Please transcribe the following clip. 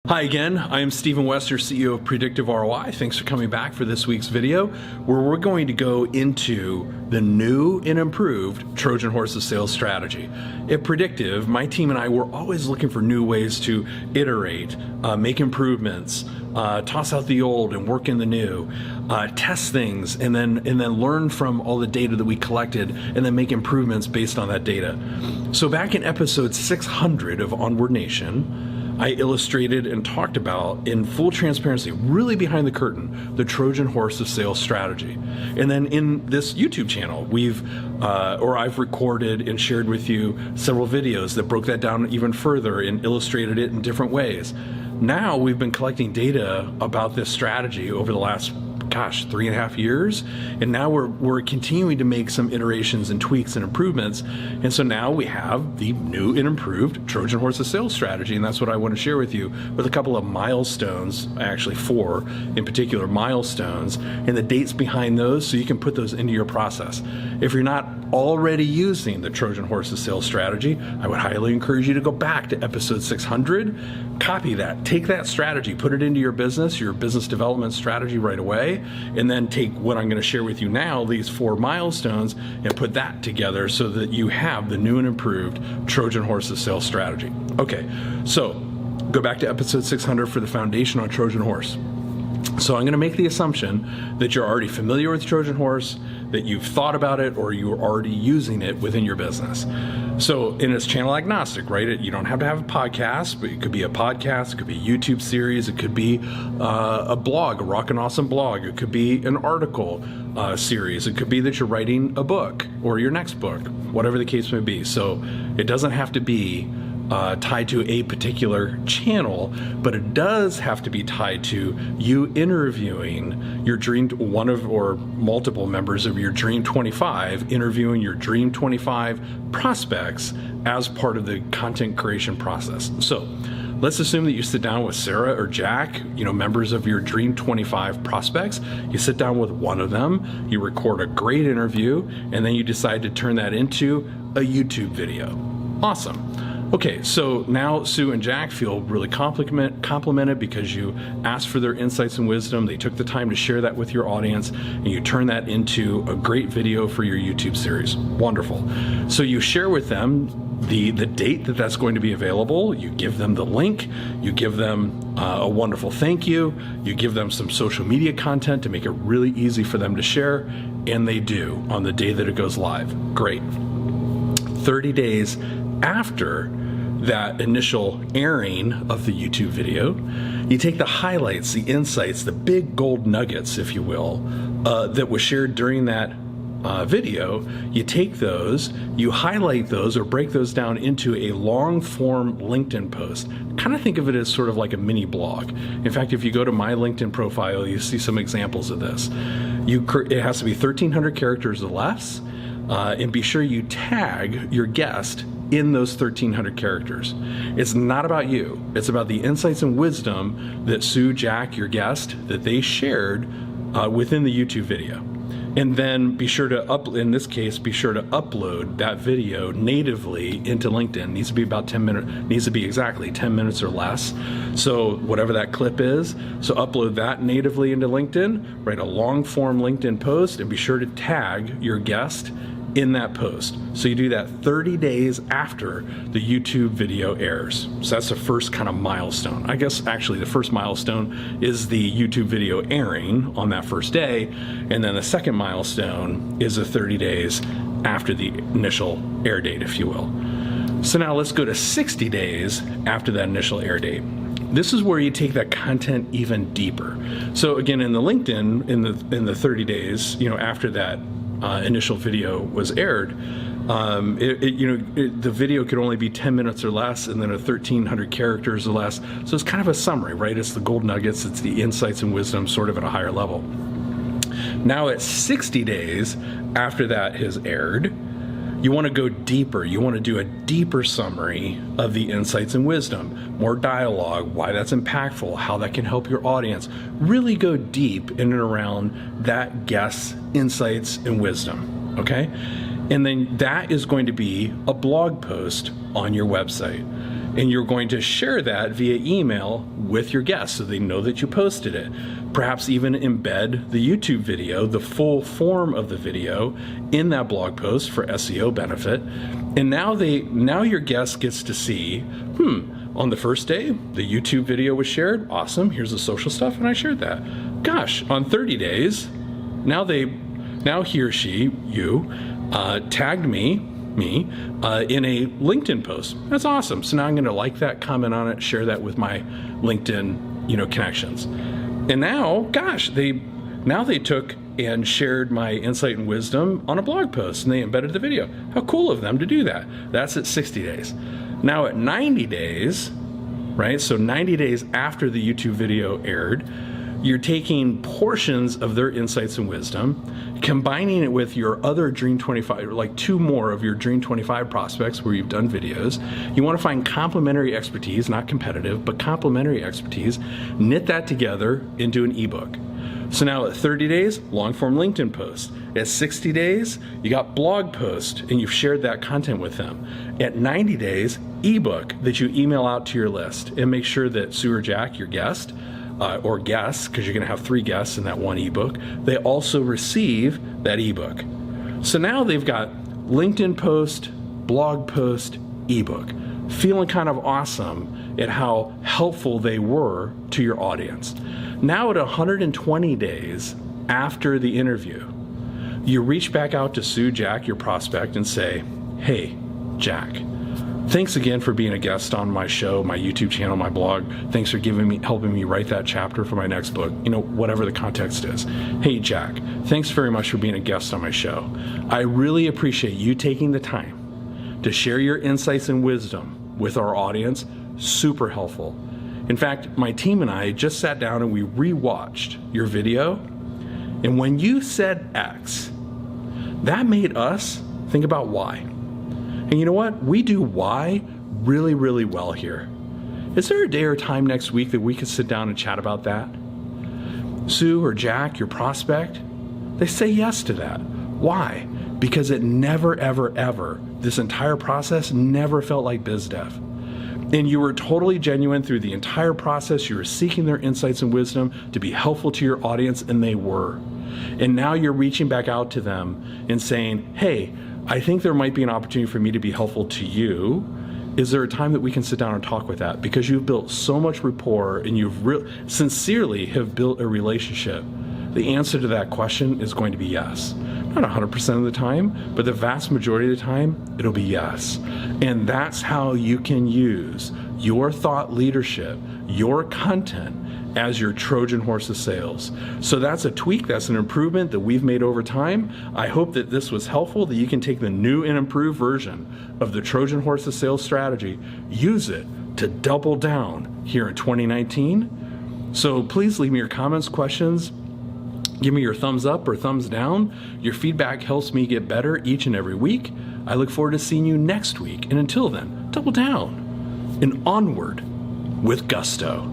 Hi again, I am Stephen Wester, CEO of Predictive ROI. Thanks for coming back for this week's video, where we're going to go into the new and improved Trojan Horse of Sales strategy. At Predictive, my team and I were always looking for new ways to iterate, make improvements, toss out the old and work in the new, test things, and then learn from all the data that we collected, and then make improvements based on that data. So back in episode 600 of Onward Nation, I illustrated and talked about, in full transparency, really behind the curtain, the Trojan Horse of Sales strategy. And then in this YouTube channel, I've recorded and shared with you several videos that broke that down even further and illustrated it in different ways. Now we've been collecting data about this strategy over the last 3.5 years, and now we're continuing to make some iterations and tweaks and improvements, and so now we have the new and improved Trojan Horse of Sales strategy, and that's what I want to share with you, with a couple of milestones, actually 4 in particular milestones, and the dates behind those, so you can put those into your process. If you're not already using the Trojan Horse of Sales strategy, I would highly encourage you to go back to episode 600, copy that, take that strategy, put it into your business development strategy right away, and then take what I'm going to share with you now, these 4 milestones, and put that together so that you have the new and improved Trojan Horse of Sales strategy. Okay, so go back to episode 600 for the foundation on Trojan Horse. So I'm going to make the assumption that you're already familiar with Trojan Horse, that you've thought about it, or you're already using it within your business. So, and it's channel agnostic, right? You don't have to have a podcast, but it could be a podcast, it could be a YouTube series, it could be a blog, a Rockin' Awesome blog, it could be an article series, it could be that you're writing a book or your next book, whatever the case may be. So it doesn't have to be tied to a particular channel, but it does have to be tied to you interviewing your one of or multiple members of your Dream 25, interviewing your Dream 25 prospects as part of the content creation process. So let's assume that you sit down with Sarah or Jack, members of your Dream 25 prospects. You sit down with one of them, you record a great interview, and then you decide to turn that into a YouTube video. Awesome. Okay, so now Sue and Jack feel really complimented because you asked for their insights and wisdom. They took the time to share that with your audience, and you turn that into a great video for your YouTube series. Wonderful. So you share with them the date that's going to be available. You give them the link. You give them a wonderful thank you. You give them some social media content to make it really easy for them to share, and they do on the day that it goes live. Great. 30 days after that initial airing of the YouTube video, you take the highlights, the insights, the big gold nuggets, if you will, that was shared during that video. You take those, you highlight those or break those down into a long form LinkedIn post. Kind of think of it as sort of like a mini blog. In fact, if you go to my LinkedIn profile, you see some examples of this. It has to be 1,300 characters or less, and be sure you tag your guest in those 1,300 characters. It's not about you. It's about the insights and wisdom that Sue, Jack, your guest, that they shared within the YouTube video. And then be sure to in this case, be sure to upload that video natively into LinkedIn. It needs to be about 10 minutes, needs to be exactly 10 minutes or less. So whatever that clip is, so upload that natively into LinkedIn, write a long form LinkedIn post, and be sure to tag your guest in that post. So you do that 30 days after the YouTube video airs. So that's the first kind of milestone. I guess actually the first milestone is the YouTube video airing on that first day, and then the second milestone is the 30 days after the initial air date, if you will. So now let's go to 60 days after that initial air date. This is where you take that content even deeper. So again, in the LinkedIn, in the 30 days, after that initial video was aired, the video could only be 10 minutes or less, and then 1,300 characters or less. So it's kind of a summary, right? It's the gold nuggets, it's the insights and wisdom sort of at a higher level. Now at 60 days after that has aired, you want to go deeper. You want to do a deeper summary of the insights and wisdom, more dialogue, why that's impactful, how that can help your audience. Really go deep in and around that guest's insights and wisdom, okay? And then that is going to be a blog post on your website. And you're going to share that via email with your guests so they know that you posted it. Perhaps even embed the YouTube video, the full form of the video, in that blog post for SEO benefit. And now your guest gets to see, on the first day, the YouTube video was shared. Awesome. Here's the social stuff, and I shared that. Gosh, on 30 days, now he or she, you, tagged me in a LinkedIn post. That's awesome. So now I'm going to like that, comment on it, share that with my LinkedIn, connections. And now, gosh, they took and shared my insight and wisdom on a blog post, and they embedded the video. How cool of them to do that. That's at 60 days. Now at 90 days, right? So 90 days after the YouTube video aired, you're taking portions of their insights and wisdom, combining it with your other Dream 25, like 2 more of your Dream 25 prospects where you've done videos. You want to find complementary expertise, not competitive, but complementary expertise, knit that together into an ebook. So now at 30 days, long form LinkedIn post. At 60 days, you got blog post and you've shared that content with them. At 90 days, ebook that you email out to your list, and make sure that Sue or Jack, your guest, or guests, because you're going to have 3 guests in that one ebook, they also receive that ebook. So now they've got LinkedIn post, blog post, ebook, feeling kind of awesome at how helpful they were to your audience. Now at 120 days after the interview, you reach back out to Sue, Jack, your prospect, and say, "Hey, Jack, thanks again for being a guest on my show, my YouTube channel, my blog. Thanks for helping me write that chapter for my next book," whatever the context is. "Hey, Jack, thanks very much for being a guest on my show. I really appreciate you taking the time to share your insights and wisdom with our audience. Super helpful. In fact, my team and I just sat down and we rewatched your video. And when you said X, that made us think about Y. And you know what? We do Y really, really well here. Is there a day or time next week that we could sit down and chat about that?" Sue or Jack, your prospect, they say yes to that. Why? Because it never, ever, ever, this entire process never felt like biz dev. And you were totally genuine through the entire process. You were seeking their insights and wisdom to be helpful to your audience, and they were. And now you're reaching back out to them and saying, "Hey, I think there might be an opportunity for me to be helpful to you. Is there a time that we can sit down and talk with that?" Because you've built so much rapport and you've sincerely have built a relationship. The answer to that question is going to be yes. Not 100% of the time, but the vast majority of the time, it'll be yes. And that's how you can use your thought leadership, your content, as your Trojan Horse of Sales. So that's a tweak, that's an improvement that we've made over time. I hope that this was helpful, that you can take the new and improved version of the Trojan Horse of Sales strategy, use it to double down here in 2019. So please leave me your comments, questions. Give me your thumbs up or thumbs down. Your feedback helps me get better each and every week. I look forward to seeing you next week. And until then, double down and onward with gusto.